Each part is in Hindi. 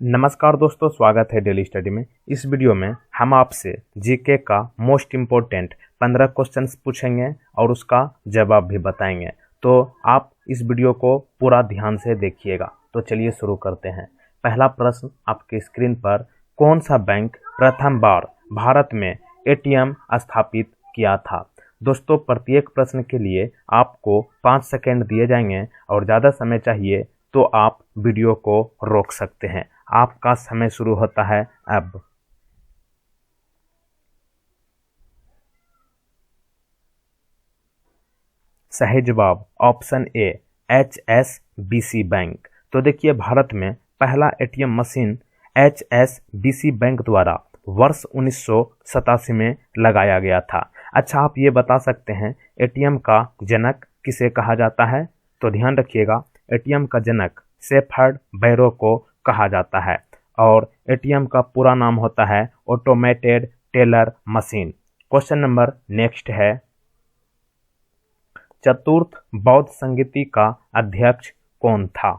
नमस्कार दोस्तों, स्वागत है डेली स्टडी में। इस वीडियो में हम आपसे जीके का मोस्ट इम्पोर्टेंट 15 क्वेश्चंस पूछेंगे और उसका जवाब भी बताएंगे। तो आप इस वीडियो को पूरा ध्यान से देखिएगा। तो चलिए शुरू करते हैं। पहला प्रश्न आपके स्क्रीन पर, कौन सा बैंक प्रथम बार भारत में एटीएम स्थापित किया था? दोस्तों, प्रत्येक प्रश्न के लिए आपको 5 सेकेंड दिए जाएंगे और ज़्यादा समय चाहिए तो आप वीडियो को रोक सकते हैं। आपका समय शुरू होता है अब। सही जवाब ऑप्शन ए, HSBC बैंक। तो देखिए, भारत में पहला एटीएम मशीन HSBC बैंक द्वारा वर्ष 1987 में लगाया गया था। अच्छा, आप ये बता सकते हैं एटीएम का जनक किसे कहा जाता है? तो ध्यान रखिएगा, एटीएम का जनक शेफर्ड बैरो को कहा जाता है और एटीएम का पूरा नाम होता है automated teller machine. Question number next है, चतुर्थ बौद्ध संगीति का अध्यक्ष कौन था?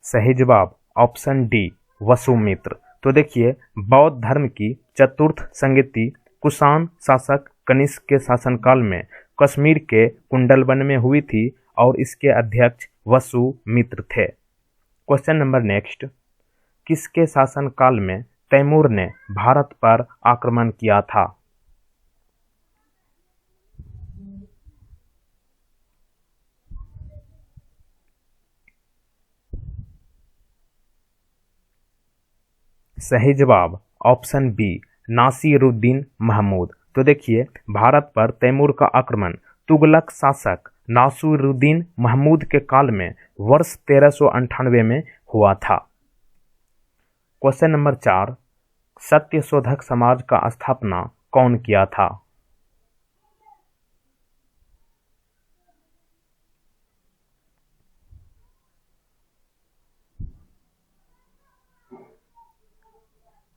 सही जवाब ऑप्शन डी, वसुमित्र। तो देखिए, बौद्ध धर्म की चतुर्थ संगीति कुषाण शासक कनिष्क के शासनकाल में कश्मीर के कुंडलवन में हुई थी और इसके अध्यक्ष वसुमित्र थे। क्वेश्चन नंबर नेक्स्ट, किसके शासनकाल में तैमूर ने भारत पर आक्रमण किया था? सही जवाब ऑप्शन बी, नासिरुद्दीन महमूद। तो देखिए, भारत पर तैमूर का आक्रमण तुगलक शासक नासिरुद्दीन महमूद के काल में वर्ष 1398 में हुआ था। क्वेश्चन नंबर 4, सत्यशोधक समाज का स्थापना कौन किया था?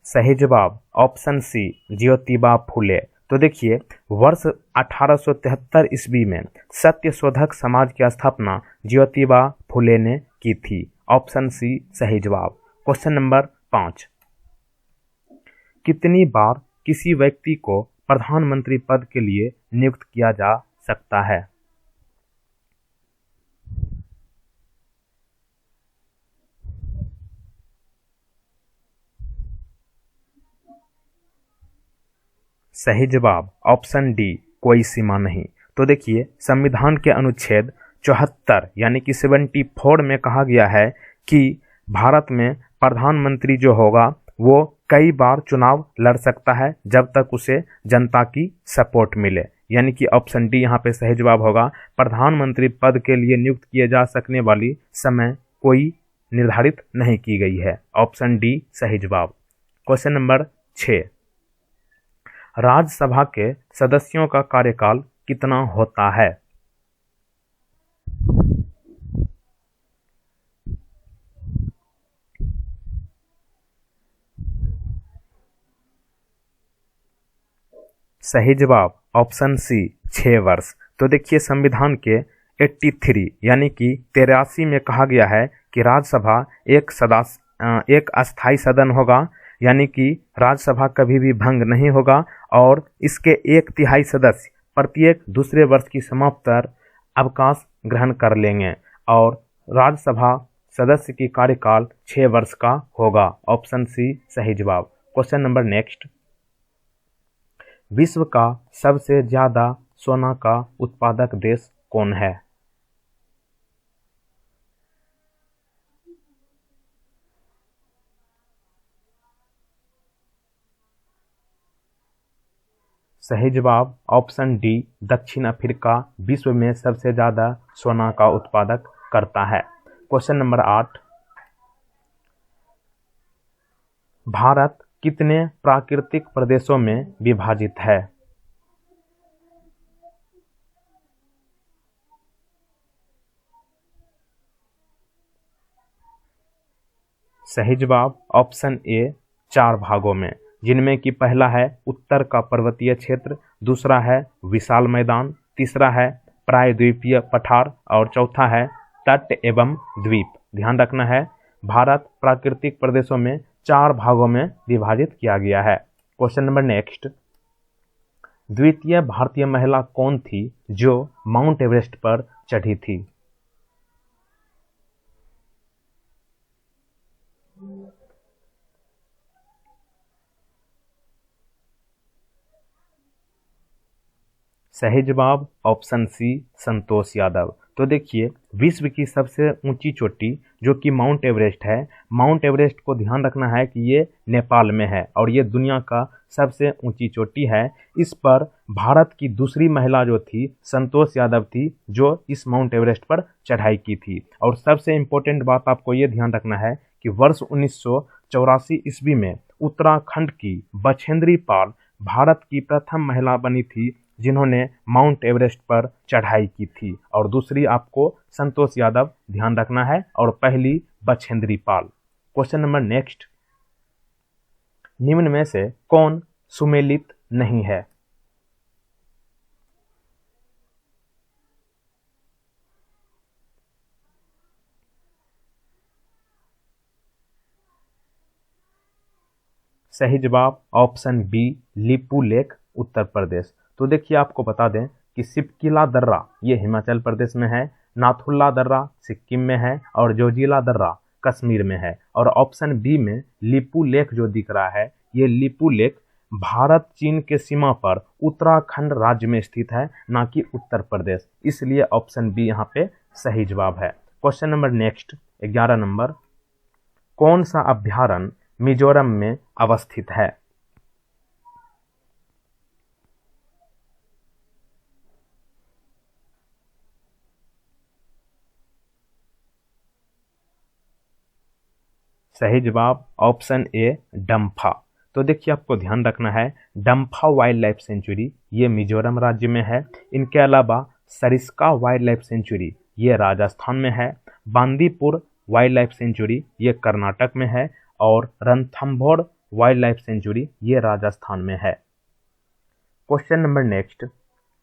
सही जवाब ऑप्शन सी, ज्योतिबा फूले। तो देखिए, वर्ष 1873 ईस्वी में सत्यशोधक समाज की स्थापना ज्योतिबा फूले ने की थी। ऑप्शन सी सही जवाब। क्वेश्चन नंबर 5, कितनी बार किसी व्यक्ति को प्रधानमंत्री पद के लिए नियुक्त किया जा सकता है? सही जवाब ऑप्शन डी, कोई सीमा नहीं। तो देखिए, संविधान के अनुच्छेद 74 यानी कि 74 में कहा गया है कि भारत में प्रधानमंत्री जो होगा वो कई बार चुनाव लड़ सकता है जब तक उसे जनता की सपोर्ट मिले। यानी कि ऑप्शन डी यहाँ पे सही जवाब होगा। प्रधानमंत्री पद के लिए नियुक्त किए जा सकने वाली समय कोई निर्धारित नहीं की गई है। ऑप्शन डी सही जवाब। क्वेश्चन नंबर 6, राज्यसभा के सदस्यों का कार्यकाल कितना होता है? सही जवाब ऑप्शन सी, 6 वर्ष। तो देखिए, संविधान के 83 यानी कि 83 में कहा गया है कि राज्यसभा एक अस्थायी सदन होगा, यानी कि राज्यसभा कभी भी भंग नहीं होगा और इसके 1/3 सदस्य प्रत्येक दूसरे वर्ष की समाप्ति पर अवकाश ग्रहण कर लेंगे और राज्यसभा सदस्य की कार्यकाल 6 वर्ष का होगा। ऑप्शन सी सही जवाब। क्वेश्चन नंबर नेक्स्ट, विश्व का सबसे ज्यादा सोना का उत्पादक देश कौन है? सही जवाब ऑप्शन डी, दक्षिण अफ्रीका विश्व में सबसे ज्यादा सोना का उत्पादक करता है। क्वेश्चन नंबर 8, भारत कितने प्राकृतिक प्रदेशों में विभाजित है? सही जवाब ऑप्शन ए, 4 भागों में। जिनमें कि पहला है उत्तर का पर्वतीय क्षेत्र, दूसरा है विशाल मैदान, तीसरा है प्रायद्वीपीय पठार और चौथा है तट एवं द्वीप। ध्यान रखना है, भारत प्राकृतिक प्रदेशों में 4 भागों में विभाजित किया गया है। क्वेश्चन नंबर नेक्स्ट, द्वितीय भारतीय महिला कौन थी जो माउंट एवरेस्ट पर चढ़ी थी? सही जवाब ऑप्शन सी संतोष यादव। तो देखिए, विश्व की सबसे ऊंची चोटी जो कि माउंट एवरेस्ट है, माउंट एवरेस्ट को ध्यान रखना है कि ये नेपाल में है और ये दुनिया का सबसे ऊंची चोटी है। इस पर भारत की दूसरी महिला जो थी संतोष यादव थी, जो इस माउंट एवरेस्ट पर चढ़ाई की थी। और सबसे इम्पोर्टेंट बात आपको ये ध्यान रखना है कि वर्ष 1984 ईस्वी में उत्तराखंड की बछेंद्री पाल भारत की प्रथम महिला बनी थी जिन्होंने माउंट एवरेस्ट पर चढ़ाई की थी। और दूसरी आपको संतोष यादव ध्यान रखना है और पहली Bachendri Pal. Question number next, निम्न में से कौन सुमेलित नहीं है? सही जवाब option B Lipu lake Uttar Pradesh. तो देखिए, आपको बता दें कि सिपकिला दर्रा ये हिमाचल प्रदेश में है, नाथुला दर्रा सिक्किम में है और जोजिला दर्रा कश्मीर में है। और ऑप्शन बी में लिपू लेक जो दिख रहा है, ये लिपू लेक भारत चीन के सीमा पर उत्तराखंड राज्य में स्थित है, ना कि उत्तर प्रदेश। इसलिए ऑप्शन बी यहाँ पे सही जवाब है। क्वेश्चन नंबर नेक्स्ट 11 नंबर, कौन सा अभ्यारण्य मिजोरम में अवस्थित है? सही जवाब ऑप्शन ए डम्फा। तो देखिए, आपको ध्यान रखना है, डम्फा वाइल्ड लाइफ सेंचुरी ये मिजोरम राज्य में है। इनके अलावा सरिस्का वाइल्ड लाइफ सेंचुरी ये राजस्थान में है, बांदीपुर वाइल्ड लाइफ सेंचुरी ये कर्नाटक में है और रणथंभौर वाइल्ड लाइफ सेंचुरी ये राजस्थान में है। क्वेश्चन नंबर नेक्स्ट,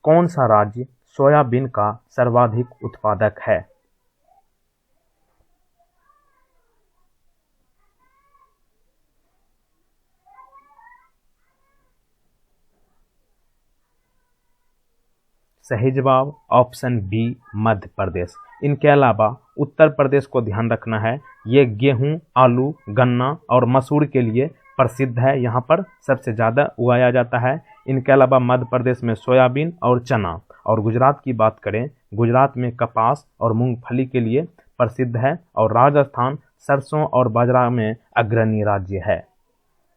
कौन सा राज्य सोयाबीन का सर्वाधिक उत्पादक है? सही जवाब ऑप्शन बी मध्य प्रदेश। इनके अलावा उत्तर प्रदेश को ध्यान रखना है, ये गेहूं, आलू, गन्ना और मसूर के लिए प्रसिद्ध है, यहाँ पर सबसे ज़्यादा उगाया जाता है। इनके अलावा मध्य प्रदेश में सोयाबीन और चना। और गुजरात की बात करें, गुजरात में कपास और मूंगफली के लिए प्रसिद्ध है और राजस्थान सरसों और बाजरा में अग्रणी राज्य है।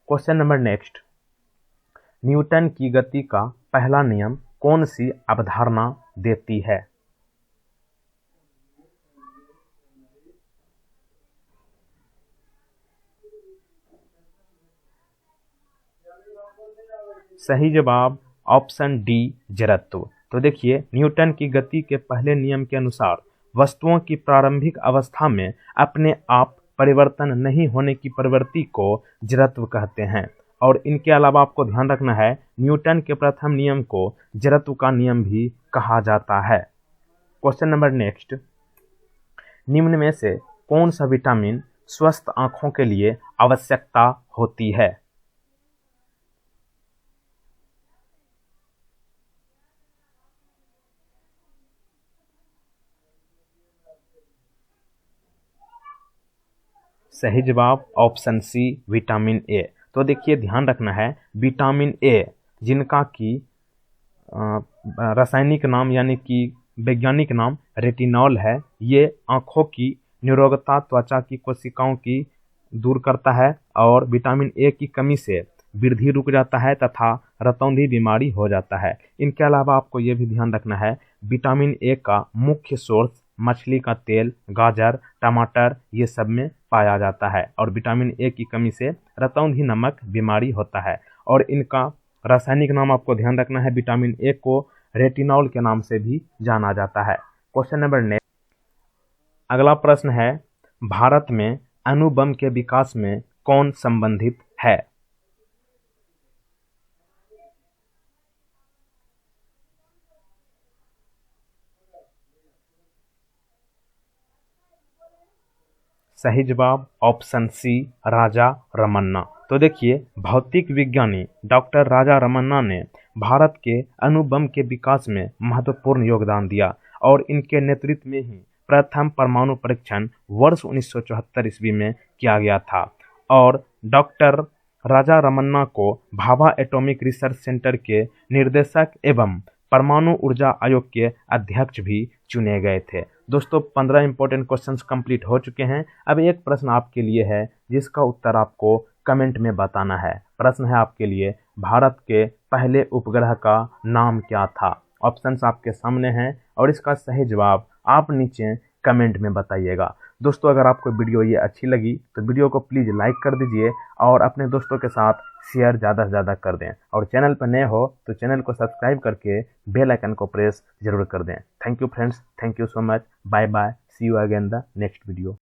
क्वेश्चन नंबर नेक्स्ट, न्यूटन की गति का पहला नियम कौन सी अवधारणा देती है? सही जवाब ऑप्शन डी जड़त्व। तो देखिए, न्यूटन की गति के पहले नियम के अनुसार वस्तुओं की प्रारंभिक अवस्था में अपने आप परिवर्तन नहीं होने की प्रवृत्ति को जड़त्व कहते हैं। और इनके अलावा आपको ध्यान रखना है, न्यूटन के प्रथम नियम को जड़त्व का नियम भी कहा जाता है। क्वेश्चन नंबर नेक्स्ट, निम्न में से कौन सा विटामिन स्वस्थ आंखों के लिए आवश्यकता होती है? सही जवाब ऑप्शन सी विटामिन ए। तो देखिए, ध्यान रखना है, विटामिन ए जिनका कि रासायनिक नाम यानी कि वैज्ञानिक नाम रेटिनॉल है, ये आँखों की निरोगता, त्वचा की कोशिकाओं की दूर करता है और विटामिन ए की कमी से वृद्धि रुक जाता है तथा रतौंधी बीमारी हो जाता है। इनके अलावा आपको ये भी ध्यान रखना है, विटामिन ए का मुख्य सोर्स मछली का तेल, गाजर, टमाटर ये सब में पाया जाता है और विटामिन ए की कमी से रतौंधी नामक बीमारी होता है। और इनका रासायनिक नाम आपको ध्यान रखना है, विटामिन ए को रेटिनॉल के नाम से भी जाना जाता है। क्वेश्चन नंबर नेक्स्ट, अगला प्रश्न है, भारत में अणु बम के विकास में कौन संबंधित है? सही जवाब ऑप्शन सी राजा रमन्ना। तो देखिए, भौतिक विज्ञानी डॉक्टर राजा रमन्ना ने भारत के अणुबम के विकास में महत्वपूर्ण योगदान दिया और इनके नेतृत्व में ही प्रथम परमाणु परीक्षण वर्ष 1974 ईस्वी में किया गया था। और डॉक्टर राजा रमन्ना को भाभा एटॉमिक रिसर्च सेंटर के निर्देशक एवं परमाणु ऊर्जा आयोग के अध्यक्ष भी चुने गए थे। दोस्तों, 15 इंपॉर्टेंट क्वेश्चंस कंप्लीट हो चुके हैं। अब एक प्रश्न आपके लिए है जिसका उत्तर आपको कमेंट में बताना है। प्रश्न है आपके लिए, भारत के पहले उपग्रह का नाम क्या था? ऑप्शंस आपके सामने हैं और इसका सही जवाब आप नीचे कमेंट में बताइएगा। दोस्तों, अगर आपको वीडियो ये अच्छी लगी तो वीडियो को प्लीज़ लाइक कर दीजिए और अपने दोस्तों के साथ शेयर ज़्यादा से ज़्यादा कर दें। और चैनल पर नए हो तो चैनल को सब्सक्राइब करके बेल आइकन को प्रेस जरूर कर दें। Thank you friends, thank you so much, bye bye, see you again the next video.